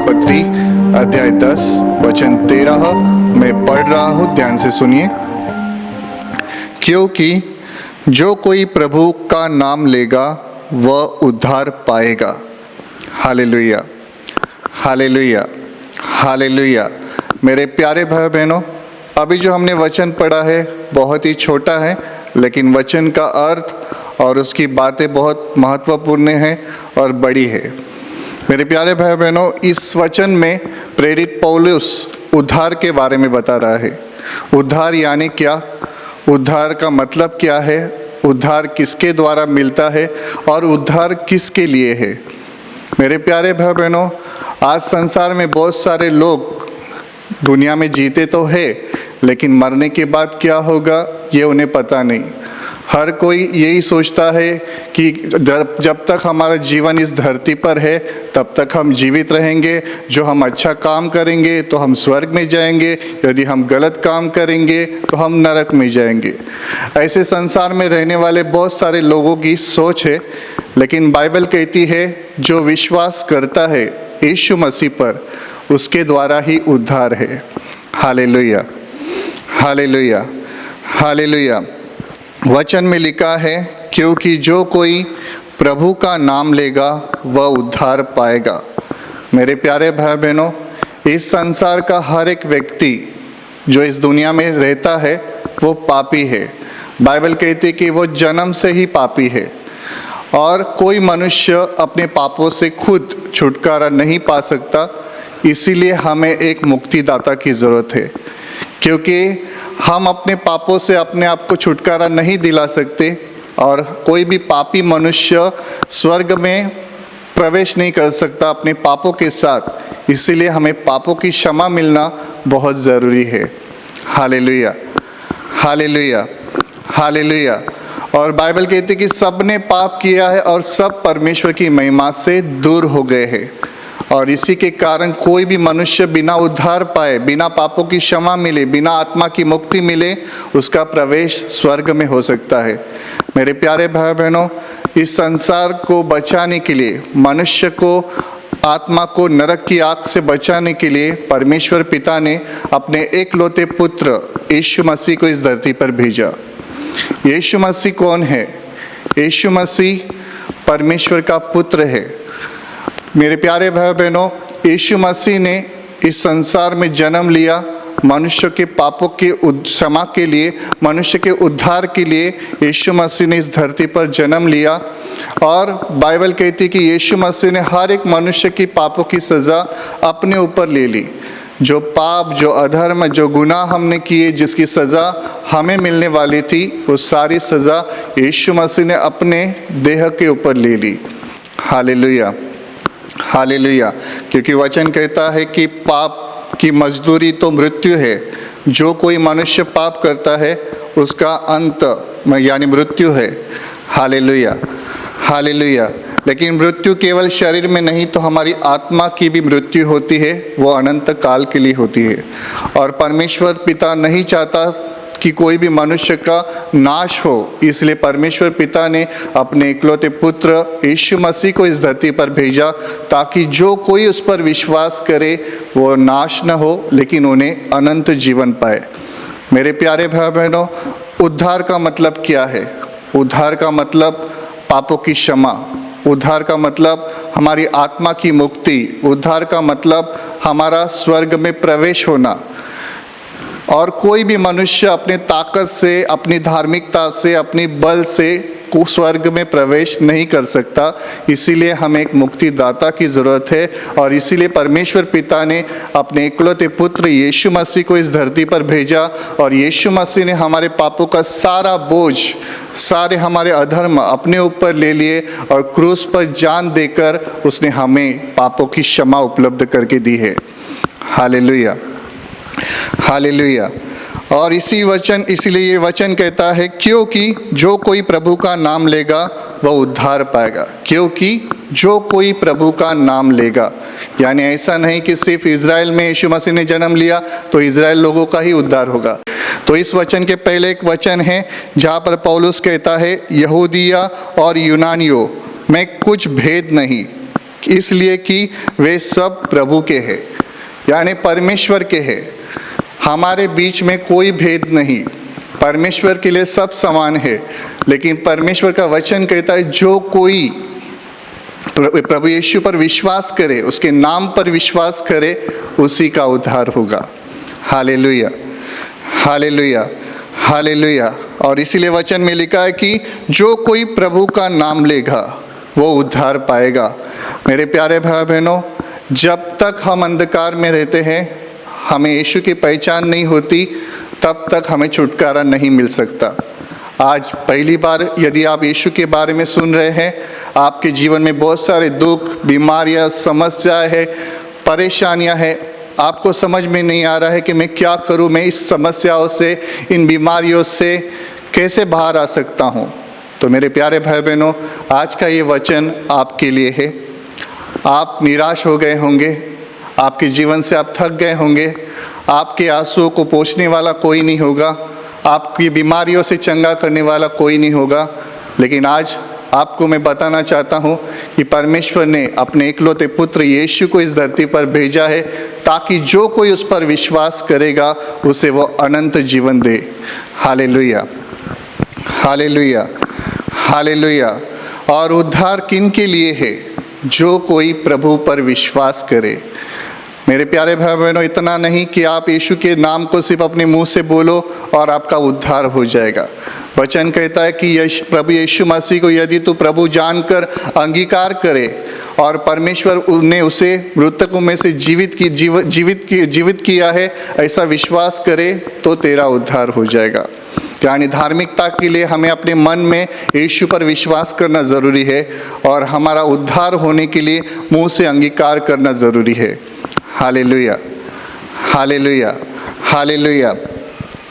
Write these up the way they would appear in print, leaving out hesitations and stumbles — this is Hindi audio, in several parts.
पत्री अध्याय 10 वचन 13 मैं पढ़ रहा हूँ, ध्यान से सुनिए। क्योंकि जो कोई प्रभु का नाम लेगा वह उद्धार पाएगा। Hallelujah, hallelujah, hallelujah. मेरे प्यारे भाई बहनों, अभी जो हमने वचन पढ़ा है बहुत ही छोटा है, लेकिन वचन का अर्थ और उसकी बातें बहुत महत्वपूर्ण हैं और बड़ी है। मेरे प्यारे भाई बहनों, इस वचन में प्रेरित पौलुस उद्धार के बारे में बता रहा है। उद्धार यानी क्या, उद्धार का मतलब क्या है, उद्धार किसके द्वारा मिलता है और उद्धार किसके लिए है। मेरे प्यारे भाई बहनों, आज संसार में बहुत सारे लोग दुनिया में जीते तो है, लेकिन मरने के बाद क्या होगा ये उन्हें पता नहीं। हर कोई यही सोचता है कि जब तक हमारा जीवन इस धरती पर है तब तक हम जीवित रहेंगे। जो हम अच्छा काम करेंगे तो हम स्वर्ग में जाएंगे, यदि हम गलत काम करेंगे तो हम नरक में जाएंगे। ऐसे संसार में रहने वाले बहुत सारे लोगों की सोच है, लेकिन बाइबल कहती है जो विश्वास करता है यीशु मसीह पर, उसके द्वारा ही उद्धार है। Hallelujah, hallelujah, hallelujah. वचन में लिखा है क्योंकि जो कोई प्रभु का नाम लेगा वह उद्धार पाएगा। मेरे प्यारे भाई बहनों, इस संसार का हर एक व्यक्ति जो इस दुनिया में रहता है वो पापी है। बाइबल कहती है कि वो जन्म से ही पापी है और कोई मनुष्य अपने पापों से खुद छुटकारा नहीं पा सकता। इसीलिए हमें एक मुक्तिदाता की ज़रूरत है, क्योंकि हम अपने पापों से अपने आप को छुटकारा नहीं दिला सकते और कोई भी पापी मनुष्य स्वर्ग में प्रवेश नहीं कर सकता अपने पापों के साथ। इसीलिए हमें पापों की क्षमा मिलना बहुत ज़रूरी है। Hallelujah, hallelujah, hallelujah. और बाइबल कहती है कि सब ने पाप किया है और सब परमेश्वर की महिमा से दूर हो गए हैं, और इसी के कारण कोई भी मनुष्य बिना उद्धार पाए, बिना पापों की क्षमा मिले, बिना आत्मा की मुक्ति मिले, उसका प्रवेश स्वर्ग में हो सकता है। मेरे प्यारे भाई बहनों, इस संसार को बचाने के लिए, मनुष्य को, आत्मा को नरक की आग से बचाने के लिए परमेश्वर पिता ने अपने एकलौते पुत्र यीशु मसीह को इस धरती पर भेजा। यीशु मसीह कौन है? यीशु मसीह परमेश्वर का पुत्र है। मेरे प्यारे भाई बहनों, यीशु मसीह ने इस संसार में जन्म लिया मनुष्य के पापों के क्षमा के लिए, मनुष्य के उद्धार के लिए यीशु मसीह ने इस धरती पर जन्म लिया। और बाइबल कहती है कि यीशु मसीह ने हर एक मनुष्य की पापों की सज़ा अपने ऊपर ले ली। जो पाप, जो अधर्म, जो गुनाह हमने किए, जिसकी सज़ा हमें मिलने वाली थी, वो सारी सज़ा यीशु मसीह ने अपने देह के ऊपर ले ली। Hallelujah, hallelujah. क्योंकि वचन कहता है कि पाप की मजदूरी तो मृत्यु है। जो कोई मनुष्य पाप करता है उसका अंत यानी मृत्यु है। Hallelujah, hallelujah. लेकिन मृत्यु केवल शरीर में नहीं, तो हमारी आत्मा की भी मृत्यु होती है, वो अनंत काल के लिए होती है। और परमेश्वर पिता नहीं चाहता कि कोई भी मनुष्य का नाश हो, इसलिए परमेश्वर पिता ने अपने इकलौते पुत्र यीशु मसीह को इस धरती पर भेजा, ताकि जो कोई उस पर विश्वास करे वो नाश न हो, लेकिन उन्हें अनंत जीवन पाए। मेरे प्यारे भाई बहनों, उद्धार का मतलब क्या है? उद्धार का मतलब पापों की क्षमा, उद्धार का मतलब हमारी आत्मा की मुक्ति, उद्धार का मतलब हमारा स्वर्ग में प्रवेश होना। और कोई भी मनुष्य अपने ताकत से, अपनी धार्मिकता से, अपनी बल से स्वर्ग में प्रवेश नहीं कर सकता। इसीलिए हमें एक मुक्तिदाता की ज़रूरत है, और इसीलिए परमेश्वर पिता ने अपने इकलौते पुत्र यीशु मसीह को इस धरती पर भेजा। और यीशु मसीह ने हमारे पापों का सारा बोझ, सारे हमारे अधर्म अपने ऊपर ले लिए, और क्रूस पर जान देकर उसने हमें पापों की क्षमा उपलब्ध करके दी है। Hallelujah, hallelujah. और इसीलिए ये वचन कहता है क्योंकि जो कोई प्रभु का नाम लेगा वह उद्धार पाएगा। क्योंकि जो कोई प्रभु का नाम लेगा, यानी ऐसा नहीं कि सिर्फ इज़राइल में यीशु मसीह ने जन्म लिया तो इज़राइल लोगों का ही उद्धार होगा। तो इस वचन के पहले एक वचन है जहाँ पर पौलुस कहता है यहूदिया और यूनानियों में कुछ भेद नहीं, इसलिए कि वे सब प्रभु के हैं, यानी परमेश्वर के हैं। हमारे बीच में कोई भेद नहीं, परमेश्वर के लिए सब समान है। लेकिन परमेश्वर का वचन कहता है जो कोई प्रभु यीशु पर विश्वास करे, उसके नाम पर विश्वास करे, उसी का उद्धार होगा। Hallelujah, hallelujah, hallelujah. और इसीलिए वचन में लिखा है कि जो कोई प्रभु का नाम लेगा वो उद्धार पाएगा। मेरे प्यारे भाई बहनों, जब तक हम अंधकार में रहते हैं, हमें यीशु की पहचान नहीं होती, तब तक हमें छुटकारा नहीं मिल सकता। आज पहली बार यदि आप यीशु के बारे में सुन रहे हैं, आपके जीवन में बहुत सारे दुख, बीमारियां, समस्याएं हैं, परेशानियां हैं, आपको समझ में नहीं आ रहा है कि मैं क्या करूं, मैं इस समस्याओं से, इन बीमारियों से कैसे बाहर आ सकता हूं। तो मेरे प्यारे भाई बहनों, आज का ये वचन आपके लिए है। आप निराश हो गए होंगे, आपके जीवन से आप थक गए होंगे, आपके आंसुओं को पोंछने वाला कोई नहीं होगा, आपकी बीमारियों से चंगा करने वाला कोई नहीं होगा। लेकिन आज आपको मैं बताना चाहता हूँ कि परमेश्वर ने अपने इकलौते पुत्र यीशु को इस धरती पर भेजा है, ताकि जो कोई उस पर विश्वास करेगा उसे वो अनंत जीवन दे। Hallelujah, hallelujah, hallelujah. और उद्धार किन के लिए है? जो कोई प्रभु पर विश्वास करे। मेरे प्यारे भाई बहनों, इतना नहीं कि आप यीशु के नाम को सिर्फ अपने मुंह से बोलो और आपका उद्धार हो जाएगा। वचन कहता है कि प्रभु यीशु मसीह को यदि तू प्रभु जानकर अंगीकार करे और परमेश्वर ने उसे मृतकों में से जीवित किया है, ऐसा विश्वास करे, तो तेरा उद्धार हो जाएगा। यानी धार्मिकता के लिए हमें अपने मन में यीशु पर विश्वास करना ज़रूरी है, और हमारा उद्धार होने के लिए मुंह से अंगीकार करना ज़रूरी है। Hallelujah, hallelujah, hallelujah.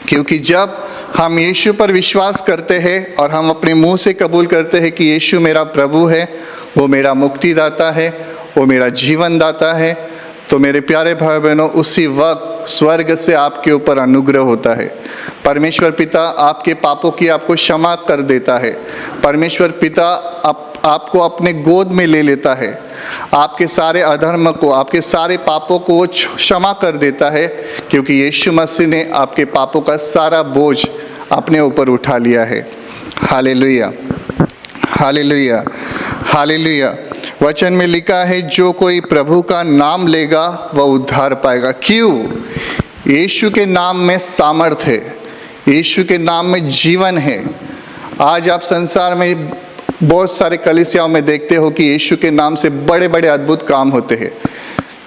क्योंकि जब हम यीशु पर विश्वास करते हैं और हम अपने मुंह से कबूल करते हैं कि यीशु मेरा प्रभु है, वो मेरा मुक्तिदाता है, वो मेरा जीवन दाता है, तो मेरे प्यारे भाई बहनों, उसी वक्त स्वर्ग से आपके ऊपर अनुग्रह होता है। परमेश्वर पिता आपके पापों की आपको क्षमा कर देता है। परमेश्वर पिता आपको अपने गोद में ले लेता है, आपके सारे अधर्म को, आपके सारे पापों को वो क्षमा कर देता है, क्योंकि यीशु मसीह ने आपके पापों का सारा बोझ अपने ऊपर उठा लिया है। Hallelujah, hallelujah, hallelujah. वचन में लिखा है जो कोई प्रभु का नाम लेगा वह उद्धार पाएगा। क्यों? यीशु के नाम में सामर्थ है, यीशु के नाम में जीवन है। आज आप संसार में बहुत सारे कलीसियाओं में देखते हो कि यीशु के नाम से बड़े बड़े अद्भुत काम होते हैं।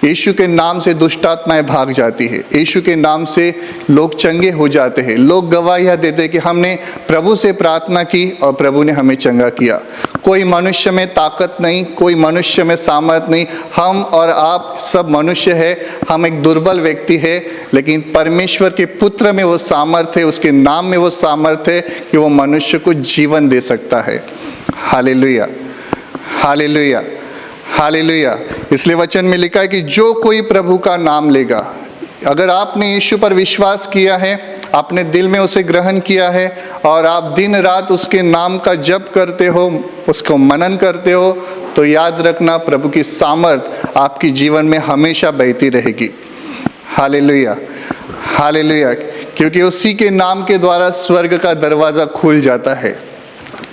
यीशु के नाम से दुष्टात्माएं भाग जाती है, यीशु के नाम से लोग चंगे हो जाते हैं। लोग गवाहियाँ देते हैं कि हमने प्रभु से प्रार्थना की और प्रभु ने हमें चंगा किया। कोई मनुष्य में ताकत नहीं, कोई मनुष्य में सामर्थ नहीं। हम और आप सब मनुष्य है, हम एक दुर्बल व्यक्ति है, लेकिन परमेश्वर के पुत्र में वो सामर्थ है, उसके नाम में वो सामर्थ है कि वो मनुष्य को जीवन दे सकता है। Hallelujah, hallelujah, hallelujah. इसलिए वचन में लिखा है कि जो कोई प्रभु का नाम लेगा। अगर आपने यीशु पर विश्वास किया है, आपने दिल में उसे ग्रहण किया है और आप दिन रात उसके नाम का जप करते हो, उसको मनन करते हो, तो याद रखना प्रभु की सामर्थ आपकी जीवन में हमेशा बहती रहेगी। Hallelujah, hallelujah. क्योंकि उसी के नाम के द्वारा स्वर्ग का दरवाज़ा खुल जाता है।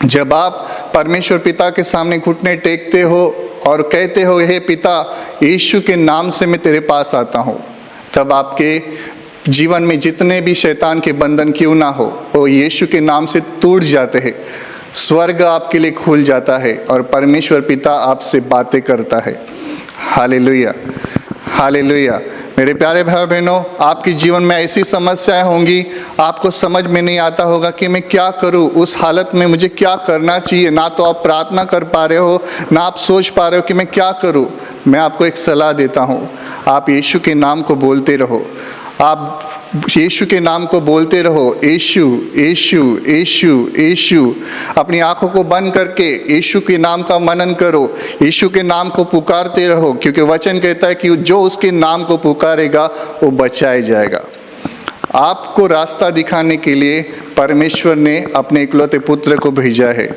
जब आप परमेश्वर पिता के सामने घुटने टेकते हो और कहते हो, हे पिता, यीशु के नाम से मैं तेरे पास आता हूँ, तब आपके जीवन में जितने भी शैतान के बंधन क्यों ना हो, वो यीशु के नाम से टूट जाते हैं। स्वर्ग आपके लिए खुल जाता है और परमेश्वर पिता आपसे बातें करता है। Hallelujah, hallelujah. मेरे प्यारे भाई बहनों, आपके जीवन में ऐसी समस्याएं होंगी, आपको समझ में नहीं आता होगा कि मैं क्या करूं, उस हालत में मुझे क्या करना चाहिए। ना तो आप प्रार्थना कर पा रहे हो, ना आप सोच पा रहे हो कि मैं क्या करूं। मैं आपको एक सलाह देता हूं, आप यीशु के नाम को बोलते रहो। आप यीशु के नाम को बोलते रहो, यीशु, यीशु, यीशु, यीशु। अपनी आंखों को बंद करके यीशु के नाम का मनन करो, यीशु के नाम को पुकारते रहो, क्योंकि वचन कहता है कि जो उसके नाम को पुकारेगा वो बचाया जाएगा। आपको रास्ता दिखाने के लिए परमेश्वर ने अपने इकलौते पुत्र को भेजा है।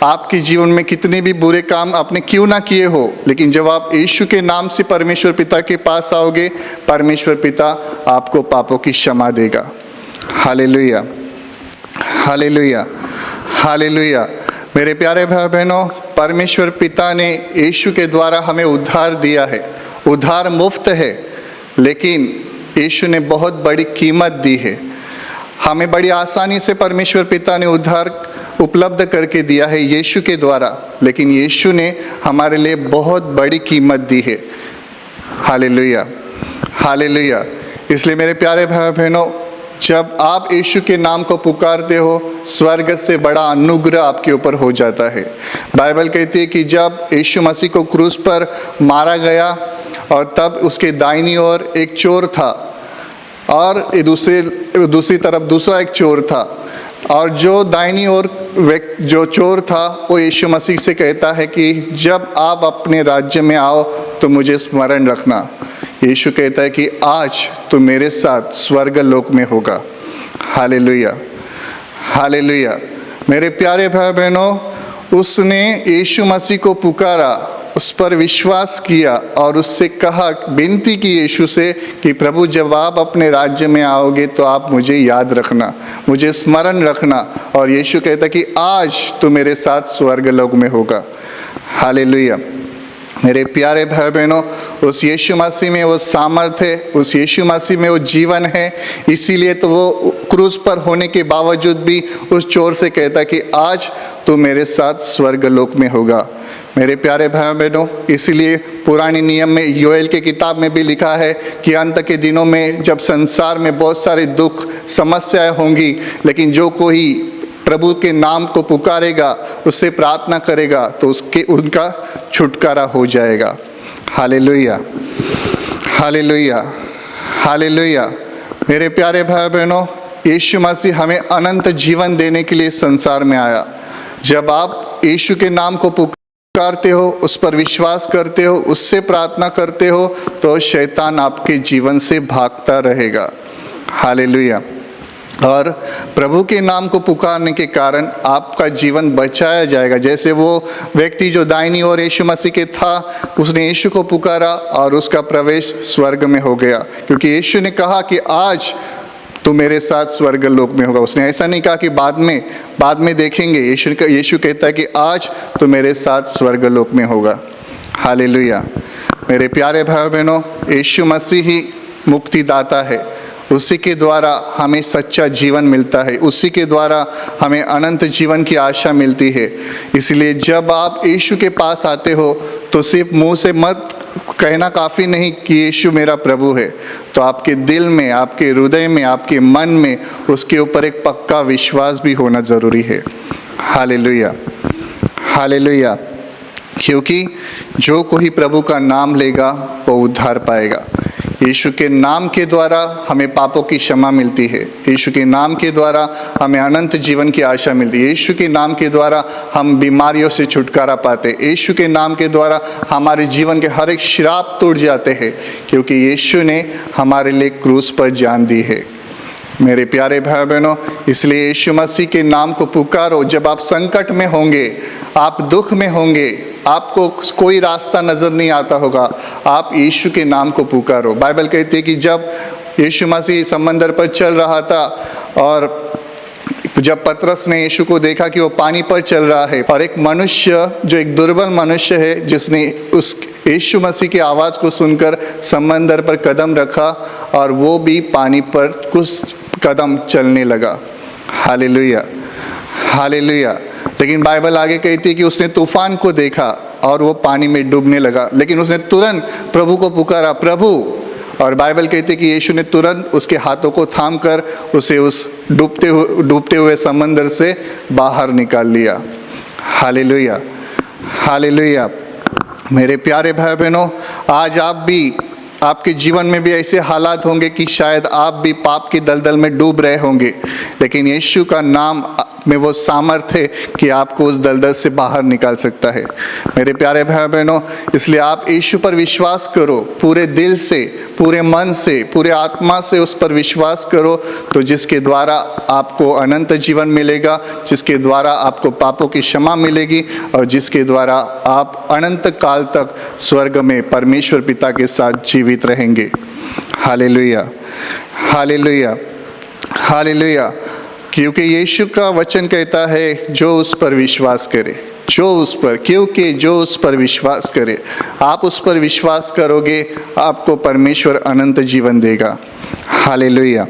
आपके जीवन में कितने भी बुरे काम आपने क्यों ना किए हो, लेकिन जब आप यीशु के नाम से परमेश्वर पिता के पास आओगे, परमेश्वर पिता आपको पापों की क्षमा देगा। Hallelujah, hallelujah, hallelujah. मेरे प्यारे भाई बहनों, परमेश्वर पिता ने यीशु के द्वारा हमें उद्धार दिया है। उद्धार मुफ्त है, लेकिन यीशु ने बहुत बड़ी कीमत दी है। हमें बड़ी आसानी से परमेश्वर पिता ने उद्धार उपलब्ध करके दिया है यीशु के द्वारा, लेकिन यीशु ने हमारे लिए बहुत बड़ी कीमत दी है। Hallelujah, hallelujah. इसलिए मेरे प्यारे भाई बहनों, जब आप यीशु के नाम को पुकारते हो, स्वर्ग से बड़ा अनुग्रह आपके ऊपर हो जाता है। बाइबल कहती है कि जब यीशु मसीह को क्रूस पर मारा गया और तब उसके दाहिनी ओर एक चोर था और दूसरी तरफ दूसरा एक चोर था, और जो दाहिनी ओर जो चोर था वो यीशु मसीह से कहता है कि जब आप अपने राज्य में आओ तो मुझे स्मरण रखना। यीशु कहता है कि आज तो मेरे साथ स्वर्ग लोक में होगा। Hallelujah, hallelujah. मेरे प्यारे भाई बहनों, उसने यीशु मसीह को पुकारा, उस पर विश्वास किया और उससे कहा, विनती की यीशु से कि प्रभु जब आप अपने राज्य में आओगे तो आप मुझे याद रखना, मुझे स्मरण रखना। और यीशु कहता कि आज तो मेरे साथ स्वर्ग लोक में होगा। हालेलुया। मेरे प्यारे भाई बहनों, उस यीशु मसीह में वो सामर्थ्य है, उस यीशु मसीह में वो जीवन है। इसीलिए तो वो क्रूस पर होने के बावजूद भी उस चोर से कहता कि आज तो मेरे साथ स्वर्ग लोक में होगा। मेरे प्यारे भाई बहनों, इसीलिए पुराने नियम में योएल के किताब में भी लिखा है कि अंत के दिनों में जब संसार में बहुत सारे दुख समस्याएं होंगी, लेकिन जो कोई प्रभु के नाम को पुकारेगा, उससे प्रार्थना करेगा, तो उनका छुटकारा हो जाएगा। Hallelujah, hallelujah, hallelujah. मेरे प्यारे भाई बहनों, यीशु मसीह हमें अनंत जीवन देने के लिए संसार में आया। जब आप यीशु के नाम को पुकारते हो, उस पर विश्वास करते हो, उससे प्रार्थना करते हो, तो शैतान आपके जीवन से भागता रहेगा। हालेलुया। और प्रभु के नाम को पुकारने के कारण आपका जीवन बचाया जाएगा। जैसे वो व्यक्ति जो दाहिनी ओर यीशु मसीह के था, उसने यीशु को पुकारा और उसका प्रवेश स्वर्ग में हो गया, क्योंकि यीशु ने कहा कि आज तो मेरे साथ स्वर्ग लोक में होगा। उसने ऐसा नहीं कहा कि बाद में देखेंगे। यीशु कहता है कि आज तो मेरे साथ स्वर्ग लोक में होगा। हालेलुया। मेरे प्यारे भाई बहनों, यीशु मसीह ही मुक्तिदाता है। उसी के द्वारा हमें सच्चा जीवन मिलता है, उसी के द्वारा हमें अनंत जीवन की आशा मिलती है। इसलिए जब आप यीशु के पास आते हो तो सिर्फ मुंह से मत कहना काफ़ी नहीं कि यीशु मेरा प्रभु है, तो आपके दिल में, आपके हृदय में, आपके मन में उसके ऊपर एक पक्का विश्वास भी होना ज़रूरी है। Hallelujah, hallelujah. क्योंकि जो कोई प्रभु का नाम लेगा वो उद्धार पाएगा। यीशु के नाम के द्वारा हमें पापों की क्षमा मिलती है। यीशु के नाम के द्वारा हमें अनंत जीवन की आशा मिलती है। यीशु के नाम के द्वारा हम बीमारियों से छुटकारा पाते हैं। यीशु के नाम के द्वारा हमारे जीवन के हर एक श्राप टूट जाते हैं, क्योंकि यीशु ने हमारे लिए क्रूस पर जान दी है। मेरे प्यारे भाई बहनों, इसलिए यीशु मसीह के नाम को पुकारो। जब आप संकट में होंगे, आप दुख में होंगे, आपको कोई रास्ता नज़र नहीं आता होगा, आप यीशु के नाम को पुकारो। बाइबल कहती है कि जब यीशु मसीह समंदर पर चल रहा था और जब पतरस ने यीशु को देखा कि वो पानी पर चल रहा है, और एक मनुष्य जो एक दुर्बल मनुष्य है, जिसने उस यीशु मसीह की आवाज़ को सुनकर समंदर पर कदम रखा और वो भी पानी पर कुछ कदम चलने लगा। Hallelujah, hallelujah. लेकिन बाइबल आगे कहती है कि उसने तूफान को देखा और वो पानी में डूबने लगा, लेकिन उसने तुरंत प्रभु को पुकारा, प्रभु। और बाइबल कहती है कि यीशु ने तुरंत उसके हाथों को थामकर उसे उस डूबते हुए समंदर से बाहर निकाल लिया। Hallelujah, hallelujah. मेरे प्यारे भाई बहनों, आज आपके जीवन में भी ऐसे हालात होंगे कि शायद आप भी पाप की दलदल में डूब रहे होंगे, लेकिन यीशु का नाम में वो सामर्थ्य है कि आपको उस दलदल से बाहर निकाल सकता है। मेरे प्यारे भाई बहनों, इसलिए आप यीशु पर विश्वास करो, पूरे दिल से, पूरे मन से, पूरे आत्मा से उस पर विश्वास करो, तो जिसके द्वारा आपको अनंत जीवन मिलेगा, जिसके द्वारा आपको पापों की क्षमा मिलेगी और जिसके द्वारा आप अनंत काल तक स्वर्ग में परमेश्वर पिता के साथ जीवित रहेंगे। Hallelujah, hallelujah, hallelujah. क्योंकि यीशु का वचन कहता है जो उस पर विश्वास करे, जो उस पर, क्योंकि जो उस पर विश्वास करे, आप उस पर विश्वास करोगे, आपको परमेश्वर अनंत जीवन देगा। Hallelujah,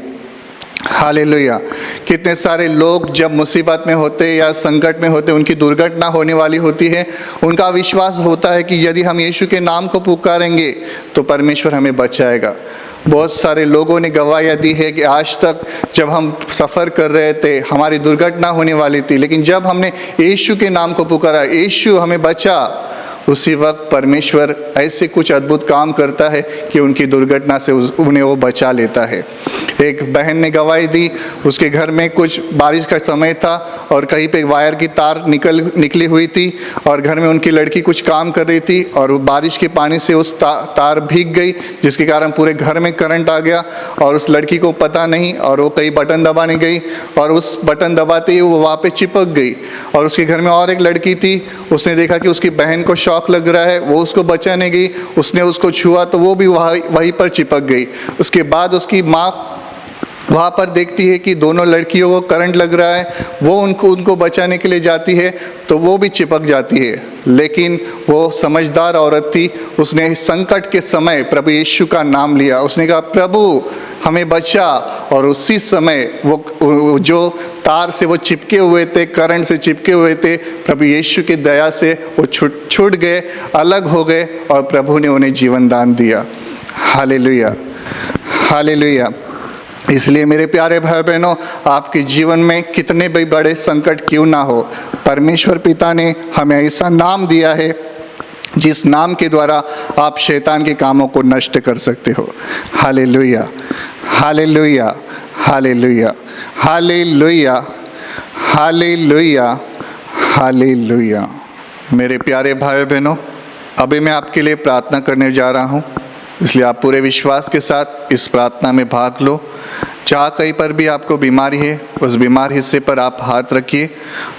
hallelujah. कितने सारे लोग जब मुसीबत में होते या संकट में होते, उनकी दुर्घटना होने वाली होती है, उनका विश्वास होता है कि यदि हम यीशु के नाम को पुकारेंगे तो परमेश्वर हमें बचाएगा। बहुत सारे लोगों ने गवाहियाँ दी है कि आज तक जब हम सफ़र कर रहे थे हमारी दुर्घटना होने वाली थी, लेकिन जब हमने यीशु के नाम को पुकारा, यीशु हमें बचा, उसी वक्त परमेश्वर ऐसे कुछ अद्भुत काम करता है कि उनकी दुर्घटना से उन्हें वो बचा लेता है। एक बहन ने गवाही दी, उसके घर में कुछ बारिश का समय था और कहीं पे वायर की तार निकली हुई थी और घर में उनकी लड़की कुछ काम कर रही थी और बारिश के पानी से उस तार भीग गई, जिसके कारण पूरे घर में करंट आ गया और उस लड़की को पता नहीं और वो कहीं बटन दबाने गई और उस बटन दबाते ही वो वहाँ पे चिपक गई। और उसके घर में और एक लड़की थी, उसने देखा कि उसकी बहन को शॉक लग रहा है, वो उसको बचाने गई, उसने उसको छुआ तो वो भी वहीं पर चिपक गई। उसके बाद उसकी माँ वहाँ पर देखती है कि दोनों लड़कियों को करंट लग रहा है, वो उनको बचाने के लिए जाती है तो वो भी चिपक जाती है। लेकिन वो समझदार औरत थी, उसने संकट के समय प्रभु यीशु का नाम लिया, उसने कहा प्रभु हमें बचा, और उसी समय वो जो तार से वो चिपके हुए थे, करंट से चिपके हुए थे, प्रभु यीशु की दया से वो छूट गए, अलग हो गए और प्रभु ने उन्हें जीवन दान दिया। Hallelujah, hallelujah. इसलिए मेरे प्यारे भाई बहनों, आपके जीवन में कितने भी बड़े संकट क्यों ना हो, परमेश्वर पिता ने हमें ऐसा नाम दिया है जिस नाम के द्वारा आप शैतान के कामों को नष्ट कर सकते हो। Hallelujah, hallelujah, hallelujah, hallelujah, hallelujah, hallelujah. मेरे प्यारे भाई बहनों, अभी मैं आपके लिए प्रार्थना करने जा रहा हूँ, इसलिए आप पूरे विश्वास के साथ इस प्रार्थना में भाग लो। जहाँ कहीं पर भी आपको बीमारी है, उस बीमार हिस्से पर आप हाथ रखिए।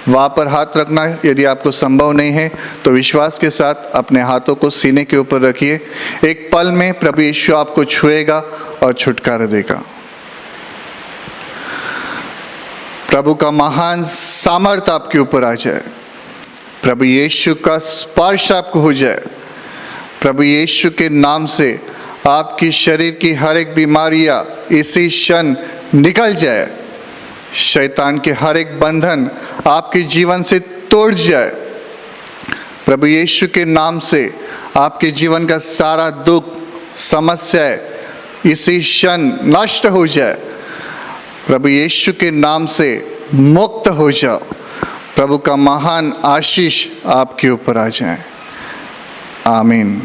वहाँ पर हाथ रखना यदि आपको संभव नहीं है तो विश्वास के साथ अपने हाथों को सीने के ऊपर रखिए। एक पल में प्रभु यीशु आपको छुएगा और छुटकारा देगा। प्रभु का महान सामर्थ आपके ऊपर आ जाए, प्रभु यीशु का स्पर्श आपको हो जाए, प्रभु यीशु के नाम से आपकी शरीर की हर एक बीमारियां इसी क्षण निकल जाए, शैतान के हर एक बंधन आपके जीवन से तोड़ जाए। प्रभु यीशु के नाम से आपके जीवन का सारा दुख, समस्या इसी क्षण नष्ट हो जाए। प्रभु यीशु के नाम से मुक्त हो जाओ। प्रभु का महान आशीष आपके ऊपर आ जाए। आमीन।